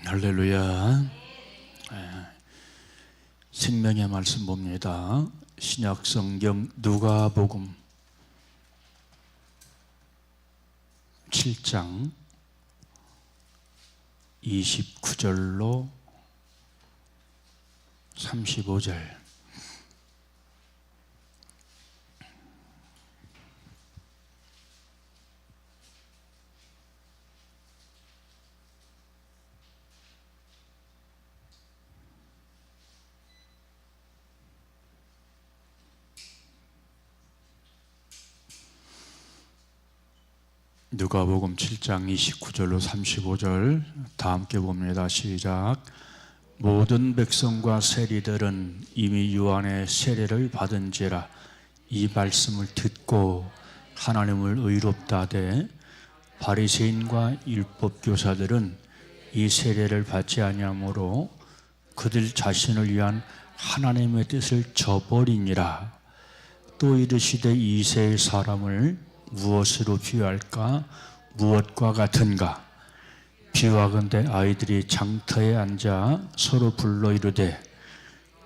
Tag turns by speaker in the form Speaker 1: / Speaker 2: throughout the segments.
Speaker 1: 할렐루야. 생명의 말씀 봅니다. 신약 성경 누가복음 7장 29절로 35절. 누가복음 7장 29절로 35절 다 함께 봅니다. 시작. 모든 백성과 세리들은 이미 요한의 세례를 받은지라 이 말씀을 듣고 하나님을 의롭다 하되 바리새인과 율법교사들은 이 세례를 받지 아니하므로 그들 자신을 위한 하나님의 뜻을 저버리니라. 또 이르시되 이 세의 사람을 무엇으로 비유할까? 무엇과 같은가? 비유하건대 아이들이 장터에 앉아 서로 불러 이르되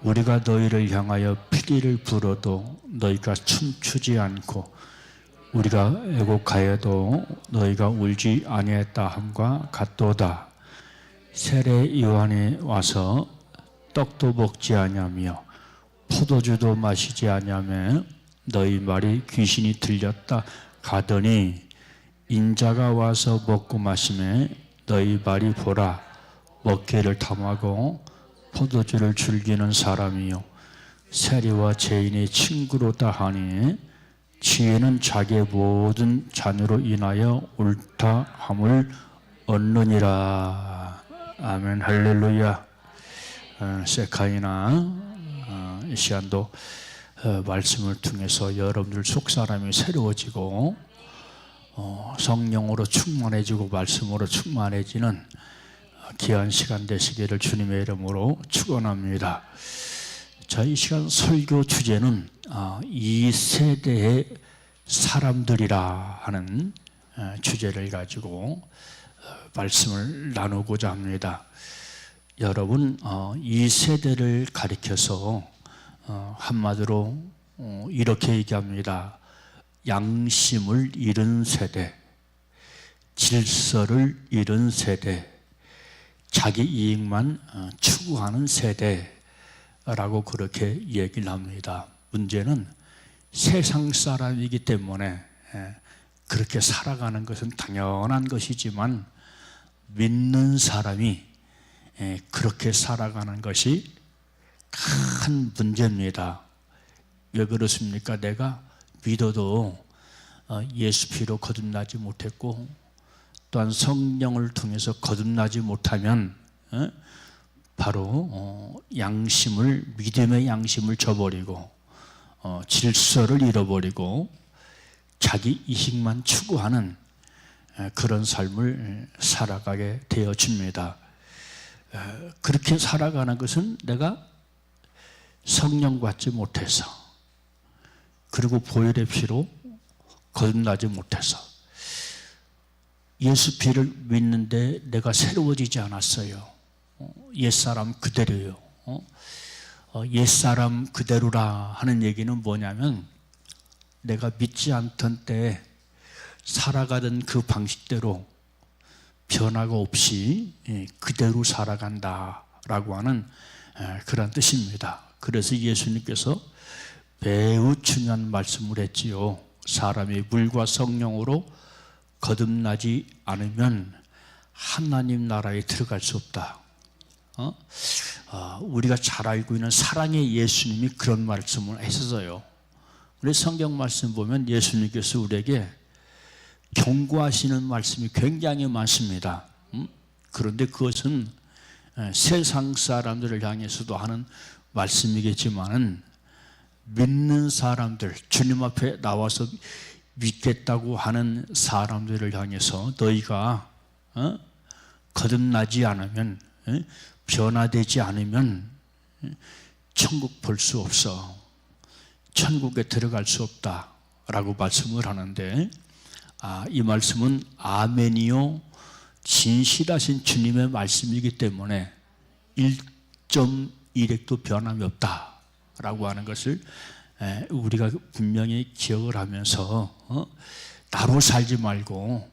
Speaker 1: 우리가 너희를 향하여 피리를 불어도 너희가 춤추지 않고 우리가 애곡하여도 너희가 울지 아니했다 함과 같도다. 세례 요한이 와서 떡도 먹지 아니하며 포도주도 마시지 아니하며 너희 말이 귀신이 들렸다 가더니 인자가 와서 먹고 마시매 너희 말이 보라 먹기를 탐하고 포도주를 즐기는 사람이요 세리와 죄인의 친구로다 하니 지혜는 자기의 모든 자녀로 인하여 옳다함을 얻느니라. 아멘. 할렐루야. 세카이나 이 시간도 말씀을 통해서 여러분들 속사람이 새로워지고 성령으로 충만해지고 말씀으로 충만해지는 귀한 시간 되시기를 주님의 이름으로 축원합니다. 자, 이 시간 설교 주제는 이 세대의 사람들이라 하는 주제를 가지고 말씀을 나누고자 합니다. 여러분, 이 세대를 가리켜서 한마디로 이렇게 얘기합니다. 양심을 잃은 세대, 질서를 잃은 세대, 자기 이익만 추구하는 세대라고 그렇게 얘기를 합니다. 문제는 세상 사람이기 때문에 그렇게 살아가는 것은 당연한 것이지만 믿는 사람이 그렇게 살아가는 것이 큰 문제입니다. 왜 그렇습니까? 내가 믿어도 예수 피로 거듭나지 못했고 또한 성령을 통해서 거듭나지 못하면 바로 믿음의 양심을 저버리고 질서를 잃어버리고 자기 이익만 추구하는 그런 삶을 살아가게 되어집니다. 그렇게 살아가는 것은 내가 성령 받지 못해서 그리고 보혈의 피로 거듭나지 못해서 예수 피를 믿는데 내가 새로워지지 않았어요. 옛사람 그대로요. 옛사람 그대로라 하는 얘기는 뭐냐면 내가 믿지 않던 때에 살아가던 그 방식대로 변화가 없이 그대로 살아간다라고 하는 그런 뜻입니다. 그래서 예수님께서 매우 중요한 말씀을 했지요. 사람이 물과 성령으로 거듭나지 않으면 하나님 나라에 들어갈 수 없다. 우리가 잘 알고 있는 사랑의 예수님이 그런 말씀을 했었어요. 우리 성경 말씀 보면 예수님께서 우리에게 경고하시는 말씀이 굉장히 많습니다. 그런데 그것은 세상 사람들을 향해서도 하는 말씀이겠지만은 믿는 사람들, 주님 앞에 나와서 믿겠다고 하는 사람들을 향해서 너희가 거듭나지 않으면, 변화되지 않으면 천국 볼 수 없어. 천국에 들어갈 수 없다라고 말씀을 하는데 이 말씀은 아멘이요 진실하신 주님의 말씀이기 때문에 1.1획도 변함이 없다라고 하는 것을 우리가 분명히 기억을 하면서 나로 살지 말고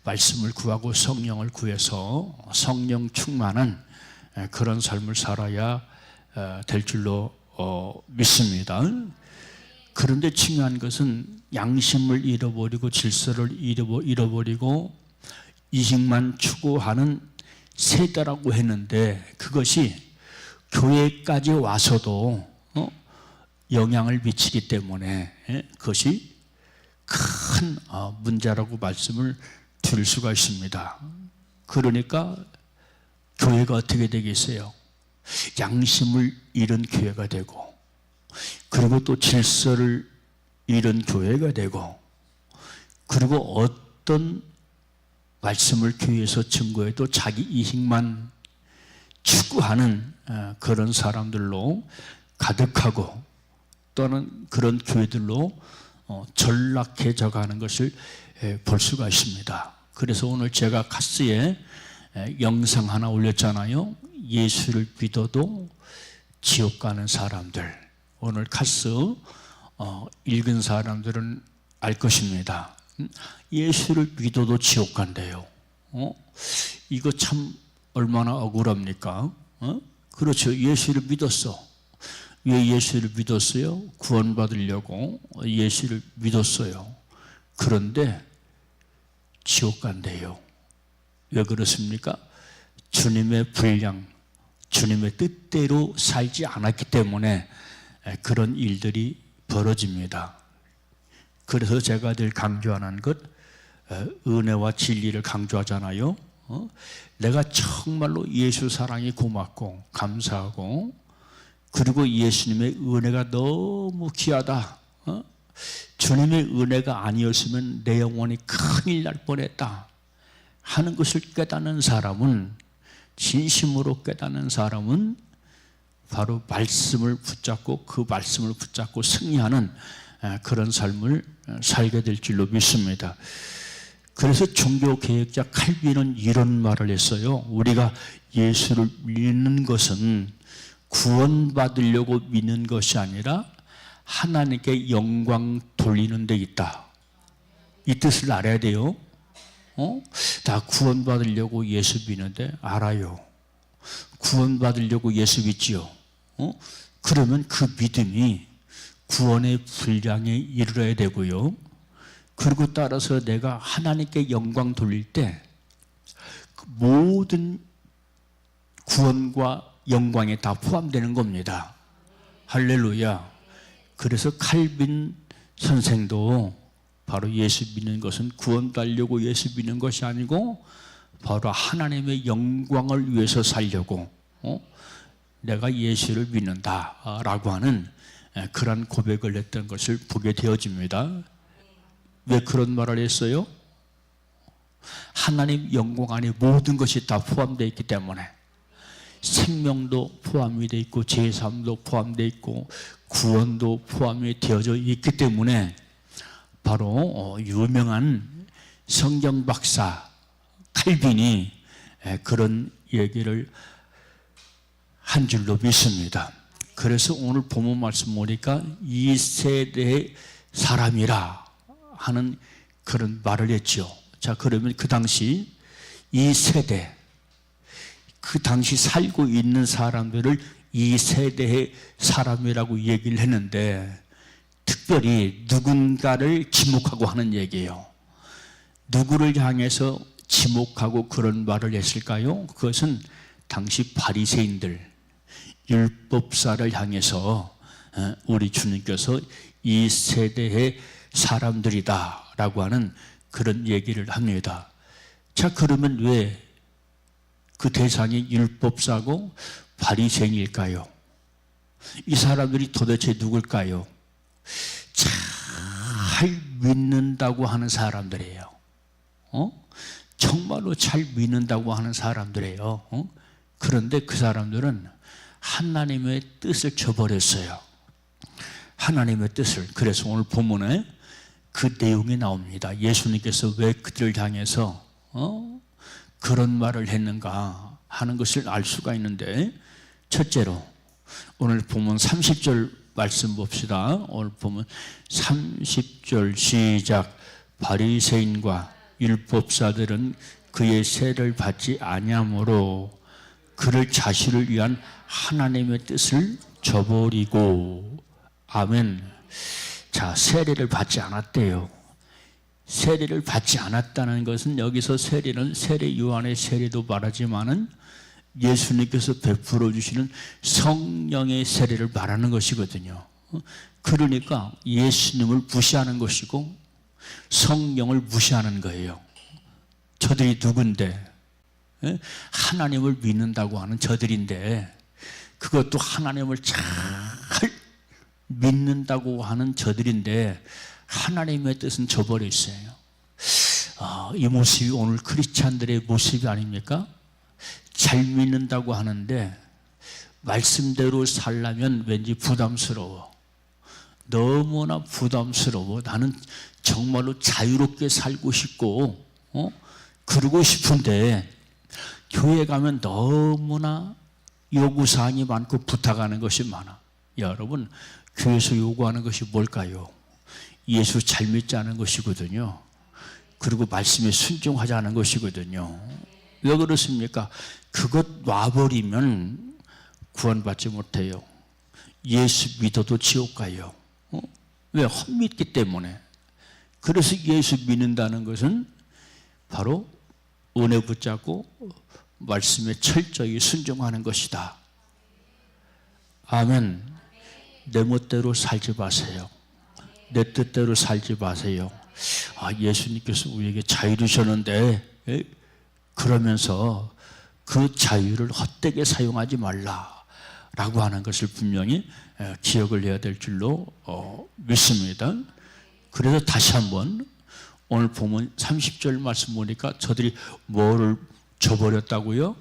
Speaker 1: 말씀을 구하고 성령을 구해서 성령 충만한 그런 삶을 살아야 될 줄로 믿습니다. 그런데 중요한 것은 양심을 잃어버리고 질서를 잃어버리고 이익만 추구하는 세대라고 했는데 그것이 교회까지 와서도 영향을 미치기 때문에 그것이 큰 문제라고 말씀을 드릴 수가 있습니다. 그러니까 교회가 어떻게 되겠어요? 양심을 잃은 교회가 되고 그리고 또 질서를 잃은 교회가 되고 그리고 어떤 말씀을 교회에서 증거해도 자기 이익만 추구하는 그런 사람들로 가득하고 또는 그런 교회들로 전락해져 가는 것을 볼 수가 있습니다. 그래서 오늘 제가 카스에 영상 하나 올렸잖아요. 예수를 믿어도 지옥 가는 사람들. 오늘 카스 읽은 사람들은 알 것입니다. 예수를 믿어도 지옥 간대요. 이거 참 얼마나 억울합니까? 그렇죠. 예수를 믿었어. 왜 예수를 믿었어요? 구원받으려고 예수를 믿었어요. 그런데 지옥 간대요. 왜 그렇습니까? 주님의 분량, 주님의 뜻대로 살지 않았기 때문에 그런 일들이 벌어집니다. 그래서 제가 늘 강조하는 것, 은혜와 진리를 강조하잖아요. 내가 정말로 예수 사랑이 고맙고 감사하고 그리고 예수님의 은혜가 너무 귀하다. 주님의 은혜가 아니었으면 내 영혼이 큰일 날 뻔했다 하는 것을 깨닫는 사람은, 진심으로 깨닫는 사람은 바로 말씀을 붙잡고 그 말씀을 붙잡고 승리하는 그런 삶을 살게 될 줄로 믿습니다. 그래서 종교개혁자 칼빈은 이런 말을 했어요. 우리가 예수를 믿는 것은 구원받으려고 믿는 것이 아니라 하나님께 영광 돌리는 데 있다. 이 뜻을 알아야 돼요. 다 구원받으려고 예수 믿는데 알아요. 구원받으려고 예수 믿지요. 그러면 그 믿음이 구원의 분량에 이르러야 되고요. 그리고 따라서 내가 하나님께 영광 돌릴 때 모든 구원과 영광에 다 포함되는 겁니다. 할렐루야. 그래서 칼빈 선생도 바로 예수 믿는 것은 구원받으려고 예수 믿는 것이 아니고 바로 하나님의 영광을 위해서 살려고 내가 예수를 믿는다라고 하는 그런 고백을 했던 것을 보게 되어집니다. 왜 그런 말을 했어요? 하나님 영광 안에 모든 것이 다 포함되어 있기 때문에 생명도 포함이 되어 있고 제사함도 포함되어 있고 구원도 포함이 되어져 있기 때문에 바로 유명한 성경 박사 칼빈이 그런 얘기를 한 줄로 믿습니다. 그래서 오늘 본문 말씀 보니까 이 세대의 사람이라 하는 그런 말을 했죠. 자, 그러면 그 당시 이 세대, 그 당시 살고 있는 사람들을 이 세대의 사람이라고 얘기를 했는데 특별히 누군가를 지목하고 하는 얘기예요. 누구를 향해서 지목하고 그런 말을 했을까요? 그것은 당시 바리새인들, 율법사를 향해서 우리 주님께서 이 세대의 사람들이다 라고 하는 그런 얘기를 합니다. 자, 그러면 왜 그 대상이 율법사고 바리새인일까요? 이 사람들이 도대체 누굴까요? 잘 믿는다고 하는 사람들이에요. 정말로 잘 믿는다고 하는 사람들이에요. 그런데 그 사람들은 하나님의 뜻을 저버렸어요. 하나님의 뜻을. 그래서 오늘 본문에 그 내용이 나옵니다. 예수님께서 왜 그들을 향해서 그런 말을 했는가 하는 것을 알 수가 있는데, 첫째로 오늘 보면 30절 말씀 봅시다. 오늘 보면 30절 시작. 바리새인과 율법사들은 그의 세를 받지 아니하므로 그를 자신을 위한 하나님의 뜻을 저버리고. 아멘. 자, 세례를 받지 않았대요. 세례를 받지 않았다는 것은 여기서 세례는 세례 요한의 세례도 말하지만은 예수님께서 베풀어 주시는 성령의 세례를 말하는 것이거든요. 그러니까 예수님을 무시하는 것이고 성령을 무시하는 거예요. 저들이 누군데? 하나님을 믿는다고 하는 저들인데, 그것도 하나님을 잘 믿는다고 하는 저들인데 하나님의 뜻은 저버려 있어요. 이 모습이 오늘 크리스찬들의 모습이 아닙니까? 잘 믿는다고 하는데 말씀대로 살려면 왠지 부담스러워. 너무나 부담스러워. 나는 정말로 자유롭게 살고 싶고 그러고 싶은데 교회 가면 너무나 요구사항이 많고 부탁하는 것이 많아. 여러분, 교회에서 요구하는 것이 뭘까요? 예수 잘 믿자는 것이거든요. 그리고 말씀에 순종하자는 것이거든요. 왜 그렇습니까? 그것 놔버리면 구원받지 못해요. 예수 믿어도 지옥 가요. 왜? 헛믿기 때문에. 그래서 예수 믿는다는 것은 바로 은혜 붙잡고 말씀에 철저히 순종하는 것이다. 아멘. 내 멋대로 살지 마세요. 내 뜻대로 살지 마세요. 예수님께서 우리에게 자유를 주셨는데 그러면서 그 자유를 헛되게 사용하지 말라라고 하는 것을 분명히 기억을 해야 될 줄로 믿습니다. 그래서 다시 한번 오늘 보면 30절 말씀 보니까 저들이 뭐를 저버렸다고요?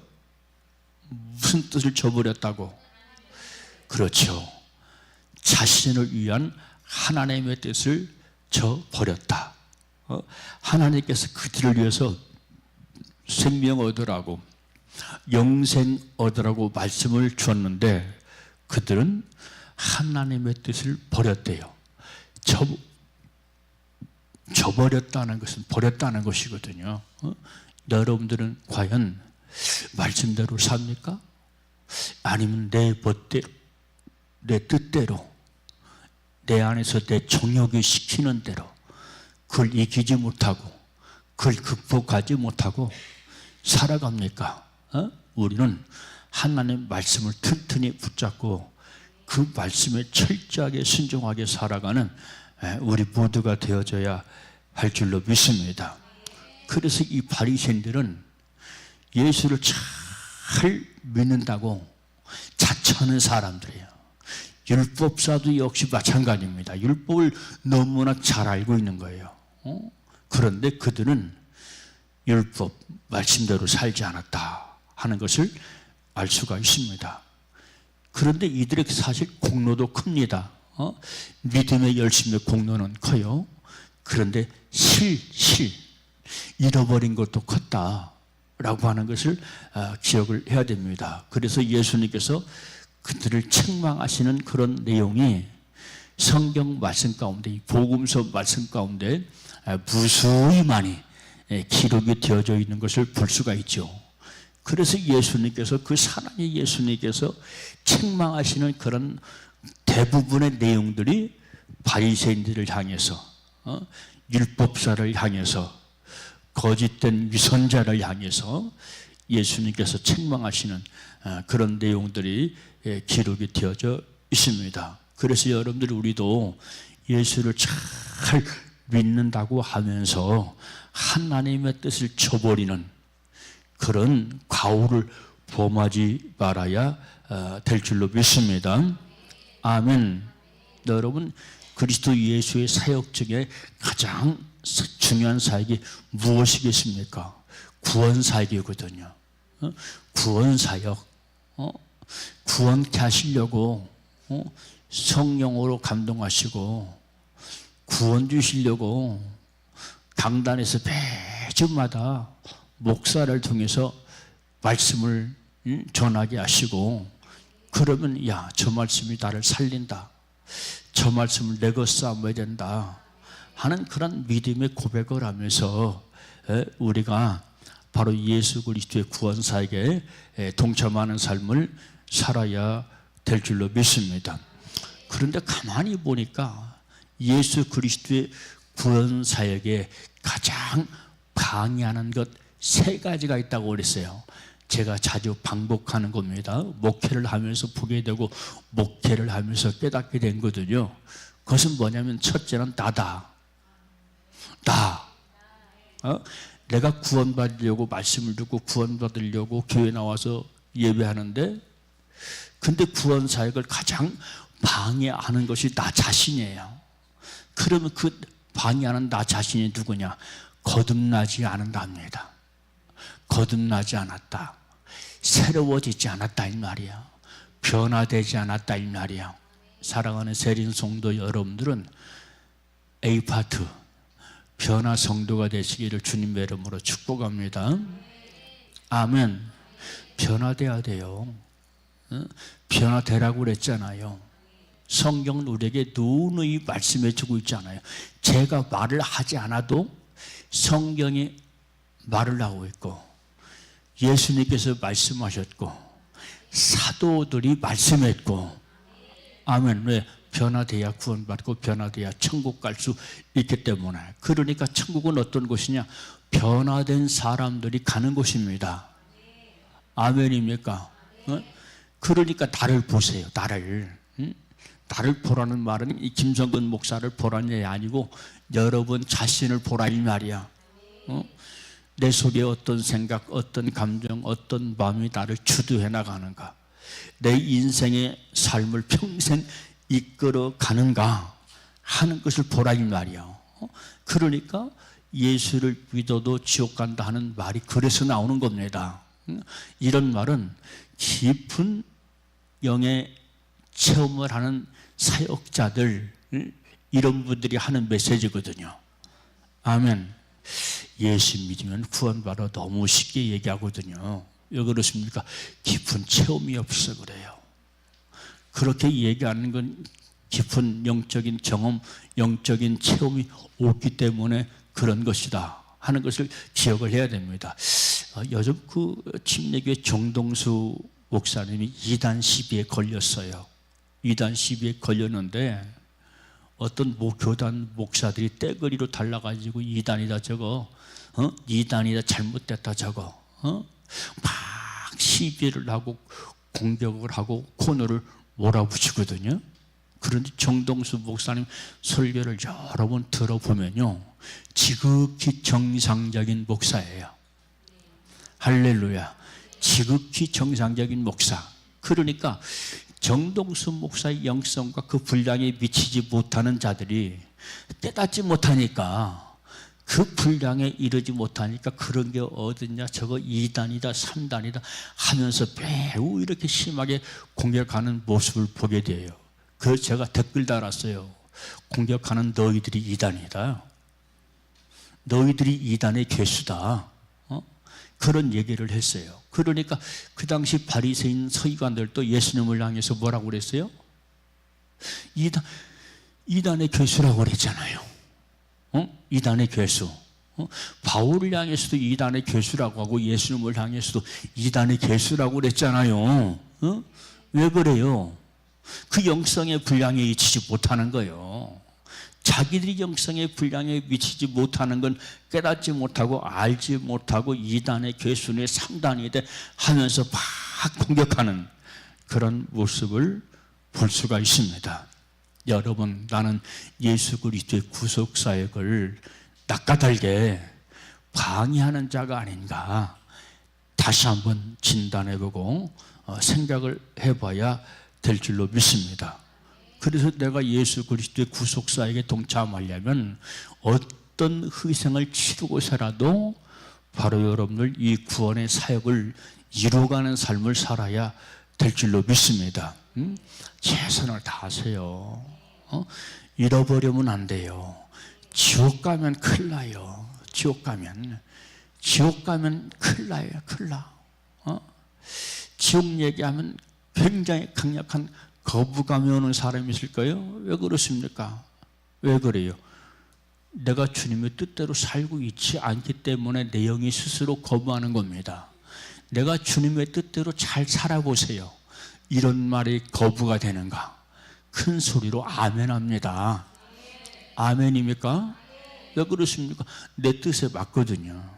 Speaker 1: 무슨 뜻을 저버렸다고? 그렇죠. 자신을 위한 하나님의 뜻을 저버렸다. 하나님께서 그들을 위해서 생명 얻으라고, 영생 얻으라고 말씀을 주었는데 그들은 하나님의 뜻을 버렸대요. 저버렸다는 것은 버렸다는 것이거든요. 여러분들은 과연 말씀대로 삽니까? 아니면 내 멋대로, 내 뜻대로, 내 안에서 내 정욕이 시키는 대로 그걸 이기지 못하고 그걸 극복하지 못하고 살아갑니까? 우리는 하나님 말씀을 튼튼히 붙잡고 그 말씀에 철저하게 순종하게 살아가는 우리 모두가 되어져야 할 줄로 믿습니다. 그래서 이 바리새인들은 예수를 잘 믿는다고 자처하는 사람들이에요. 율법사도 역시 마찬가지입니다. 율법을 너무나 잘 알고 있는 거예요. 그런데 그들은 율법 말씀대로 살지 않았다 하는 것을 알 수가 있습니다. 그런데 이들의 사실 공로도 큽니다. 믿음의 열심의 공로는 커요. 그런데 잃어버린 것도 컸다라고 하는 것을 기억을 해야 됩니다. 그래서 예수님께서 그들을 책망하시는 그런 내용이 성경 말씀 가운데, 복음서 말씀 가운데 무수히 많이 기록이 되어져 있는 것을 볼 수가 있죠. 그래서 예수님께서, 그 사랑의 예수님께서 책망하시는 그런 대부분의 내용들이 바리새인들을 향해서, 율법사를 향해서, 거짓된 위선자를 향해서 예수님께서 책망하시는 그런 내용들이 기록이 되어져 있습니다. 그래서 여러분들, 우리도 예수를 잘 믿는다고 하면서 하나님의 뜻을 저버리는 그런 과오를 범하지 말아야 될 줄로 믿습니다. 아멘. 여러분, 그리스도 예수의 사역 중에 가장 중요한 사역이 무엇이겠습니까? 구원 사역이거든요. 구원 사역. 구원케 하시려고 성령으로 감동하시고 구원 주시려고 강단에서 매주마다 목사를 통해서 말씀을 전하게 하시고, 그러면 야, 저 말씀이 나를 살린다, 저 말씀을 내가 싸움해야 된다 하는 그런 믿음의 고백을 하면서 우리가 바로 예수 그리스도의 구원사역에 동참하는 삶을 살아야 될 줄로 믿습니다. 그런데 가만히 보니까 예수 그리스도의 구원사역에 가장 방해하는 것 3가지가 있다고 그랬어요. 제가 자주 반복하는 겁니다. 목회를 하면서 보게 되고 목회를 하면서 깨닫게 된 거거든요. 그것은 뭐냐면, 첫째는 나다. 내가 구원받으려고 말씀을 듣고 구원받으려고 교회 나와서 예배하는데, 근데 구원사역을 가장 방해하는 것이 나 자신이에요. 그러면 그 방해하는 나 자신이 누구냐? 거듭나지 않는답니다. 거듭나지 않았다, 새로워지지 않았다 이 말이야. 변화되지 않았다 이 말이야. 사랑하는 세린 성도 여러분들은 A파트 변화 성도가 되시기를 주님의 이름으로 축복합니다. 아멘. 변화돼야 돼요. 변화되라고 그랬잖아요. 성경은 우리에게 누누이 말씀해 주고 있잖아요. 제가 말을 하지 않아도 성경이 말을 하고 있고, 예수님께서 말씀하셨고, 사도들이 말씀했고, 아멘. 왜? 변화돼야 구원받고 변화돼야 천국 갈 수 있기 때문에. 그러니까 천국은 어떤 곳이냐? 변화된 사람들이 가는 곳입니다. 아멘입니까? 그러니까 나를 보세요. 나를 보라는 말은 이 김성근 목사를 보라는 게 아니고 여러분 자신을 보라 이 말이야. 내 속에 어떤 생각, 어떤 감정, 어떤 마음이 나를 주도해 나가는가, 내 인생의 삶을 평생 이끌어 가는가 하는 것을 보라 이 말이야. 그러니까 예수를 믿어도 지옥 간다 하는 말이 그래서 나오는 겁니다. 이런 말은 깊은 영의 체험을 하는 사역자들, 이런 분들이 하는 메시지거든요. 아멘. 예수 믿으면 구원받아 너무 쉽게 얘기하거든요. 왜 그렇습니까? 깊은 체험이 없어 그래요. 그렇게 얘기하는 건 깊은 영적인 경험, 영적인 체험이 없기 때문에 그런 것이다 하는 것을 기억을 해야 됩니다. 요즘 그 침례교회 정동수 목사님이 이단 시비에 걸렸어요. 이단 시비에 걸렸는데 어떤 교단 목사들이 떼거리로 달라가지고 이단이다 저거, 이단이다 잘못됐다 저거, 막 시비를 하고 공격을 하고 코너를 몰아붙이거든요. 그런데 정동수 목사님 설교를 여러 번 들어보면요, 지극히 정상적인 목사예요. 할렐루야. 지극히 정상적인 목사. 그러니까 정동수 목사의 영성과 그 분량에 미치지 못하는 자들이 깨닫지 못하니까, 그 분량에 이르지 못하니까 그런 게 어딨냐, 저거 2단이다 3단이다 하면서 매우 이렇게 심하게 공격하는 모습을 보게 돼요. 그래서 제가 댓글 달았어요. 공격하는 너희들이 2단이다, 너희들이 2단의 괴수다, 그런 얘기를 했어요. 그러니까 그 당시 바리새인 서기관들도 예수님을 향해서 뭐라고 그랬어요? 2단의 괴수라고 그랬잖아요. 2단의 괴수. 바울을 향해서도 2단의 괴수라고 하고 예수님을 향해서도 2단의 괴수라고 그랬잖아요. 왜 그래요? 그 영성의 분량에 미치지 못하는 거예요. 자기들이 영성의 분량에 미치지 못하는 건 깨닫지 못하고 알지 못하고 2단의 괴수네 3단이대 하면서 막 공격하는 그런 모습을 볼 수가 있습니다. 여러분, 나는 예수 그리스도의 구속사역을 낯가달게 방해하는 자가 아닌가 다시 한번 진단해보고 생각을 해봐야 될 줄로 믿습니다. 그래서 내가 예수 그리스도의 구속사역에 동참하려면 어떤 희생을 치르고서라도 바로 여러분들 이 구원의 사역을 이루어가는 삶을 살아야 될 줄로 믿습니다. 최선을 다하세요. 잃어버리면 안 돼요. 지옥 가면 큰일 나요. 지옥 가면 지옥 가면 큰일 나요, 큰일 나. 지옥 얘기하면 굉장히 강력한 거부감이 오는 사람이 있을까요? 왜 그렇습니까? 왜 그래요? 내가 주님의 뜻대로 살고 있지 않기 때문에 내 영이 스스로 거부하는 겁니다. 내가 주님의 뜻대로 잘 살아보세요. 이런 말이 거부가 되는가? 큰 소리로 아멘 합니다. 아멘입니까? 왜 그렇습니까? 내 뜻에 맞거든요.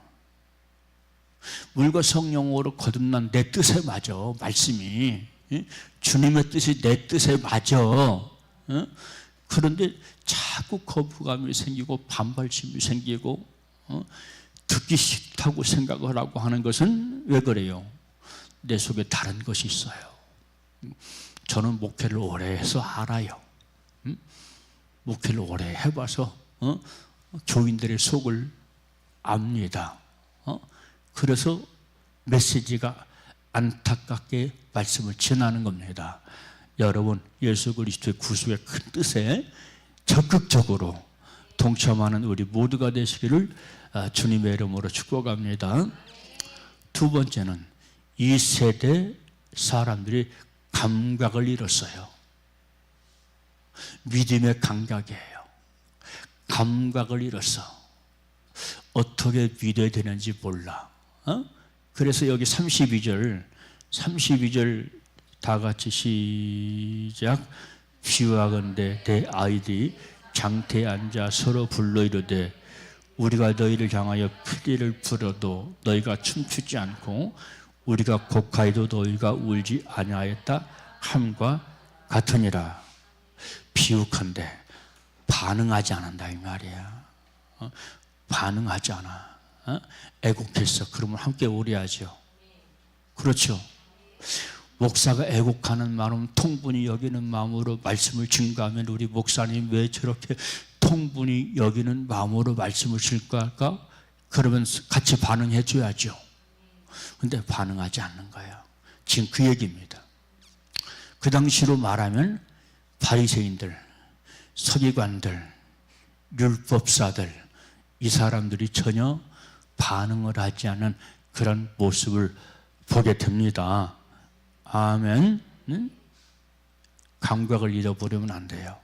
Speaker 1: 물과 성령으로 거듭난 내 뜻에 맞아, 말씀이. 주님의 뜻이 내 뜻에 맞아. 그런데 자꾸 거부감이 생기고 반발심이 생기고 듣기 싫다고 생각을 하고 하는 것은 왜 그래요? 내 속에 다른 것이 있어요. 저는 목회를 오래 해서 알아요. 목회를 오래 해봐서 교인들의 속을 압니다. 그래서 메시지가 안타깝게 말씀을 전하는 겁니다. 여러분, 예수 그리스도의 구속의 큰 뜻에 적극적으로 동참하는 우리 모두가 되시기를 주님의 이름으로 축복합니다. 두 번째는 이 세대 사람들이 감각을 잃었어요. 믿음의 감각이에요. 감각을 잃었어. 어떻게 믿어야 되는지 몰라. 그래서 여기 32절 다 같이 시작. 비유하건대 내 아이들이 장태에 앉아 서로 불러 이르되 우리가 너희를 향하여 피리를 불어도 너희가 춤추지 않고 우리가 곡하여도 너희가 울지 아니하였다 함과 같으니라. 비유컨대 반응하지 않는다 이 말이야. 반응하지 않아. 애곡했어. 그러면 함께 우려하죠. 그렇죠. 목사가 애곡하는 마음, 통분히 여기는 마음으로 말씀을 증거하면 우리 목사님 왜 저렇게 통분히 여기는 마음으로 말씀을 증거할까? 그러면 같이 반응해 줘야죠. 근데 반응하지 않는 거예요. 지금 그 얘기입니다. 그 당시로 말하면 바리새인들, 서기관들, 율법사들 이 사람들이 전혀 반응을 하지 않는 그런 모습을 보게 됩니다. 아멘. 감각을 잃어버리면 안 돼요.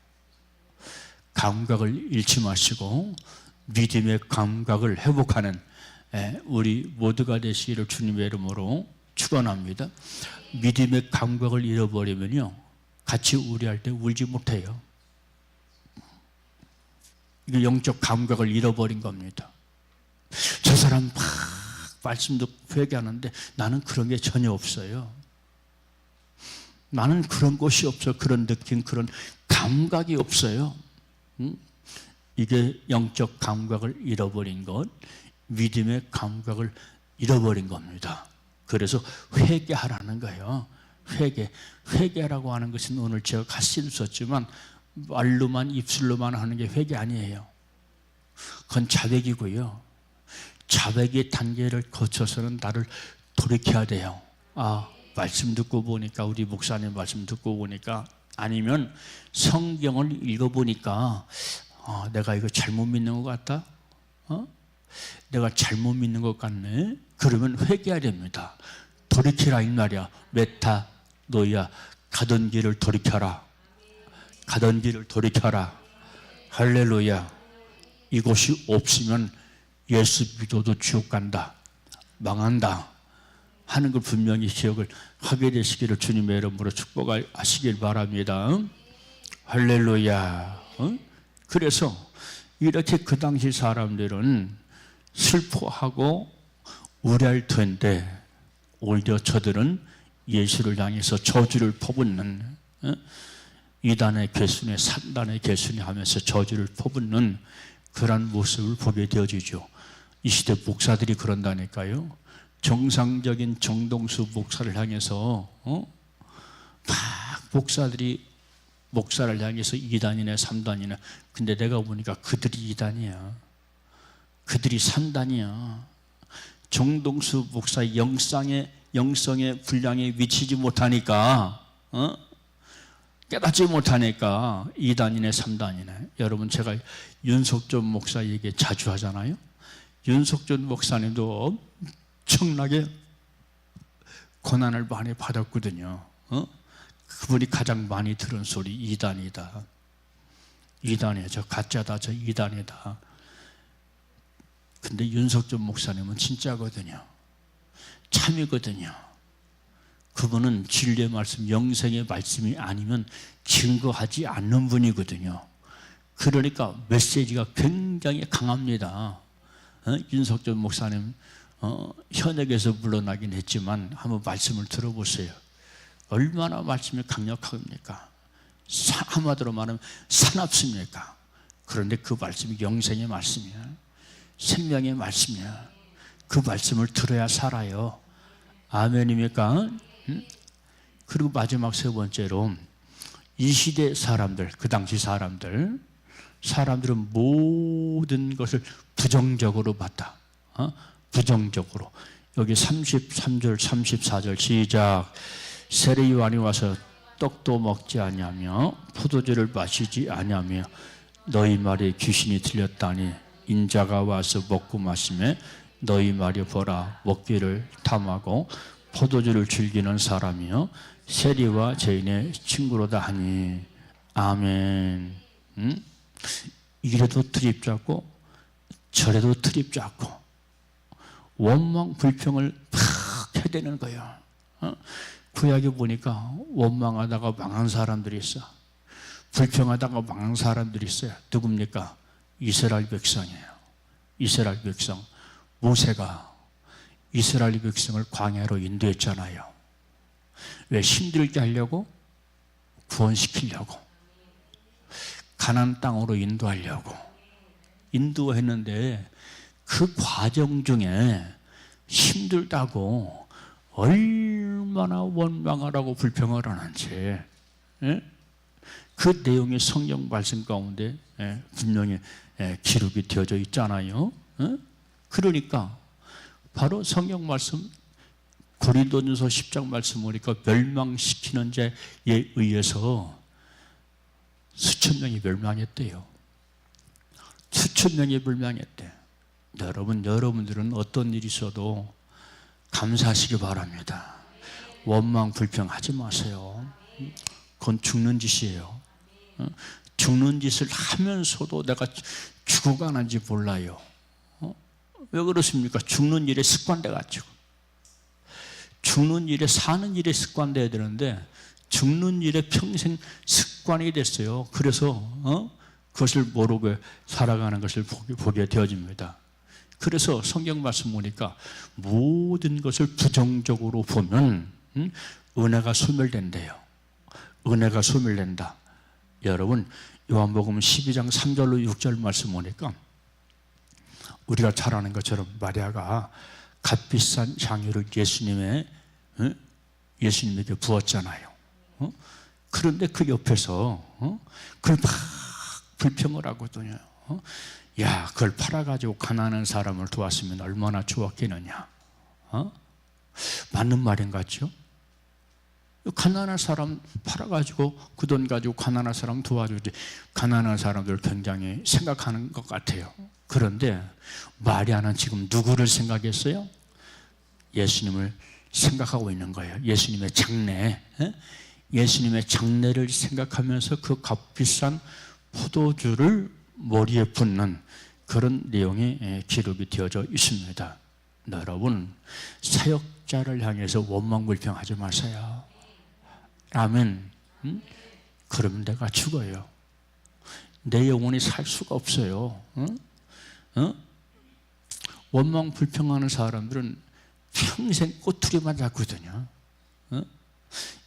Speaker 1: 감각을 잃지 마시고 믿음의 감각을 회복하는 우리 모두가 되시기를 주님의 이름으로 축원합니다. 믿음의 감각을 잃어버리면요 같이 우려할 때 울지 못해요. 이게 영적 감각을 잃어버린 겁니다. 저 사람 막 말씀 듣고 회개하는데 나는 그런 게 전혀 없어요. 나는 그런 것이 없어. 그런 느낌, 그런 감각이 없어요. 이게 영적 감각을 잃어버린 것, 믿음의 감각을 잃어버린 겁니다. 그래서 회개하라는 거예요. 회개라고 하는 것은 오늘 제가 가시도 썼지만 말로만 입술로만 하는 게 회개 아니에요. 그건 자백이고요. 자백의 단계를 거쳐서는 나를 돌이켜야 돼요. 말씀 듣고 보니까 우리 목사님 말씀 듣고 보니까 아니면 성경을 읽어보니까 내가 이거 잘못 믿는 것 같다? 내가 잘못 믿는 것 같네? 그러면 회개해야 됩니다. 돌이키라 이 말이야. 메타노이아, 가던 길을 돌이켜라. 가던 길을 돌이켜라. 할렐루야. 이곳이 없으면 예수 믿어도 지옥 간다. 망한다. 하는 걸 분명히 기억을 하게 되시기를 주님의 이름으로 축복하시길 바랍니다. 할렐루야. 그래서 이렇게 그 당시 사람들은 슬퍼하고 우려할 텐데 오히려 저들은 예수를 향해서 저주를 퍼붓는 이단의 개순에 산단의 개순에 하면서 저주를 퍼붓는 그런 모습을 보게 되어지죠. 이 시대 목사들이 그런다니까요. 정상적인 정동수 목사를 향해서 막 목사들이 목사를 향해서 2단이네 3단이네. 근데 내가 보니까 그들이 2단이야. 그들이 3단이야. 정동수 목사의 영성의 분량에 미치지 못하니까 깨닫지 못하니까 2단이네 3단이네. 여러분 제가 윤석준 목사 얘기 자주 하잖아요. 윤석준 목사님도 엄청나게 고난을 많이 받았거든요. 그분이 가장 많이 들은 소리 이단이다. 이단이야. 저 가짜다. 저 이단이다. 근데 윤석준 목사님은 진짜거든요. 참이거든요. 그분은 진리의 말씀, 영생의 말씀이 아니면 증거하지 않는 분이거든요. 그러니까 메시지가 굉장히 강합니다. 윤석준 목사님 현역에서 물러나긴 했지만 한번 말씀을 들어보세요. 얼마나 말씀이 강력합니까? 한마디로 말하면 사납습니까? 그런데 그 말씀이 영생의 말씀이야. 생명의 말씀이야. 그 말씀을 들어야 살아요. 아멘입니까? 그리고 마지막 세 번째로 이 시대 사람들, 그 당시 사람들은 모든 것을 부정적으로 봤다. 부정적으로. 여기 33절, 34절 시작. 세례 요한이 와서 떡도 먹지 아니하며 포도주를 마시지 아니하며 너희 말에 귀신이 들렸다니 인자가 와서 먹고 마시며 너희 말이 보라 먹기를 탐하고 포도주를 즐기는 사람이요 세리와 죄인의 친구로다 하니 아멘. 이래도 트립 잡고 저래도 트립 잡고 원망 불평을 팍 해대는 거예요. 구약에 보니까 원망하다가 망한 사람들이 있어. 불평하다가 망한 사람들이 있어요. 누굽니까? 이스라엘 백성이에요. 이스라엘 백성. 모세가 이스라엘 백성을 광야로 인도했잖아요. 왜? 힘들게 하려고? 구원시키려고. 가나안 땅으로 인도하려고. 인도했는데 그 과정 중에 힘들다고 얼마나 원망하라고 불평을 하는지 그 내용이 성경 말씀 가운데 분명히 기록이 되어져 있잖아요. 그러니까 바로 성경 말씀 고린도전서 10장 말씀 보니까 멸망시키는 자에 의해서 수천 명이 멸망했대요. 수천 명이 멸망했대. 여러분들은 어떤 일이 있어도 감사하시기 바랍니다. 원망 불평하지 마세요. 그건 죽는 짓이에요. 죽는 짓을 하면서도 내가 죽어가는지 몰라요. 왜 그렇습니까? 죽는 일에 습관돼가지고. 죽는 일에 사는 일에 습관돼야 되는데 죽는 일에 평생 습관이 됐어요. 그래서 그것을 모르고 살아가는 것을 보게 되어집니다. 그래서 성경 말씀 보니까 모든 것을 부정적으로 보면 은혜가 소멸된대요. 은혜가 소멸된다. 여러분 요한복음 12장 3절로 6절 말씀 보니까 우리가 잘 아는 것처럼 마리아가 값비싼 향유를 예수님에게 부었잖아요. 그런데 그 옆에서 그걸 막 불평을 하거든요. 야, 그걸 팔아가지고 가난한 사람을 도왔으면 얼마나 좋았겠느냐. 맞는 말인 것 같죠? 가난한 사람 팔아가지고 그 돈 가지고 가난한 사람 도와주지. 가난한 사람들 굉장히 생각하는 것 같아요. 그런데 마리아는 지금 누구를 생각했어요? 예수님을 생각하고 있는 거예요. 예수님의 장례. 예수님의 장례를 생각하면서 그 값비싼 포도주를 머리에 붓는 그런 내용이 기록이 되어져 있습니다. 여러분, 사역자를 향해서 원망불평하지 마세요. 아멘. 그러면 내가 죽어요. 내 영혼이 살 수가 없어요. 원망불평하는 사람들은 평생 꼬투리만 잡거든요.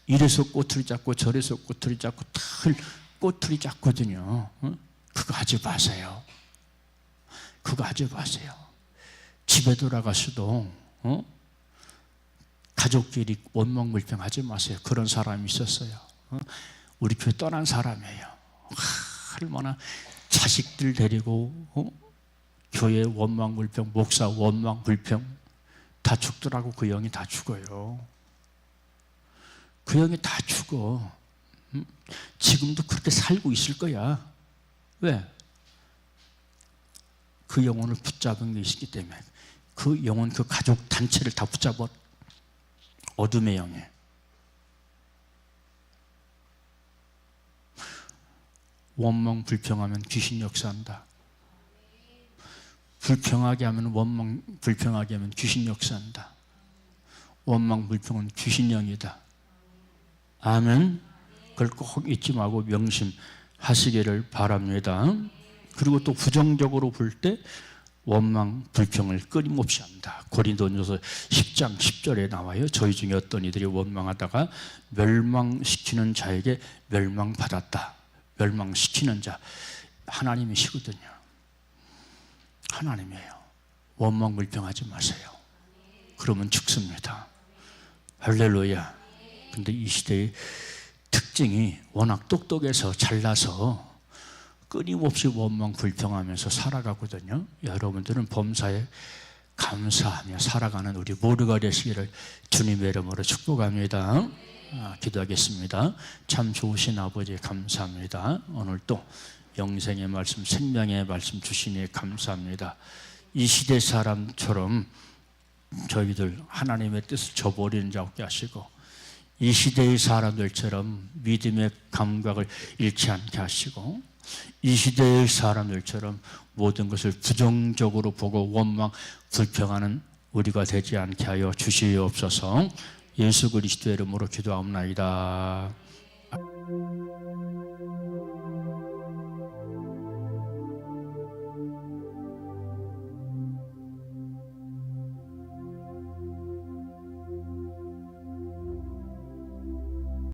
Speaker 1: 이래서 꼬투리 잡고 저래서 꼬투리 잡고 다 꼬투리 잡거든요. 그거 하지 마세요. 그거 하지 마세요. 집에 돌아가서도 가족끼리 원망불평하지 마세요. 그런 사람이 있었어요. 우리 교회 떠난 사람이에요. 얼마나 자식들 데리고 교회 원망불평, 목사 원망불평 다 죽더라고. 그 영이 다 죽어요. 그 영이 다 죽어. 지금도 그렇게 살고 있을 거야. 왜? 그 영혼을 붙잡은 게 있기 때문에 그 영혼, 그 가족 단체를 다 붙잡아. 어둠의 영에. 원망 불평하면 귀신 역사한다. 불평하게 하면 원망 불평하게 하면 귀신 역사한다. 원망 불평은 귀신령이다. 아멘. 그걸 꼭 잊지 말고 명심하시기를 바랍니다. 그리고 또 부정적으로 볼 때 원망 불평을 끊임없이 합니다. 고린도전서 10장 10절에 나와요. 저희 중에 어떤 이들이 원망하다가 멸망시키는 자에게 멸망받았다. 멸망시키는 자 하나님이시거든요. 하나님이에요. 원망 불평하지 마세요. 그러면 죽습니다. 할렐루야. 근데 이 시대의 특징이 워낙 똑똑해서 잘나서 끊임없이 원망 불평하면서 살아가거든요. 여러분들은 범사에 감사하며 살아가는 우리 모두가 되시기를 주님의 이름으로 축복합니다. 기도하겠습니다. 참 좋으신 아버지 감사합니다. 오늘 또 영생의 말씀, 생명의 말씀 주시니 감사합니다. 이 시대 사람처럼 저희들 하나님의 뜻을 저버리는 자 없게 하시고, 이 시대의 사람들처럼 믿음의 감각을 잃지 않게 하시고, 이 시대의 사람들처럼 모든 것을 부정적으로 보고 원망 불평하는 우리가 되지 않게 하여 주시옵소서. 예수 그리스도의 이름으로 기도하옵나이다.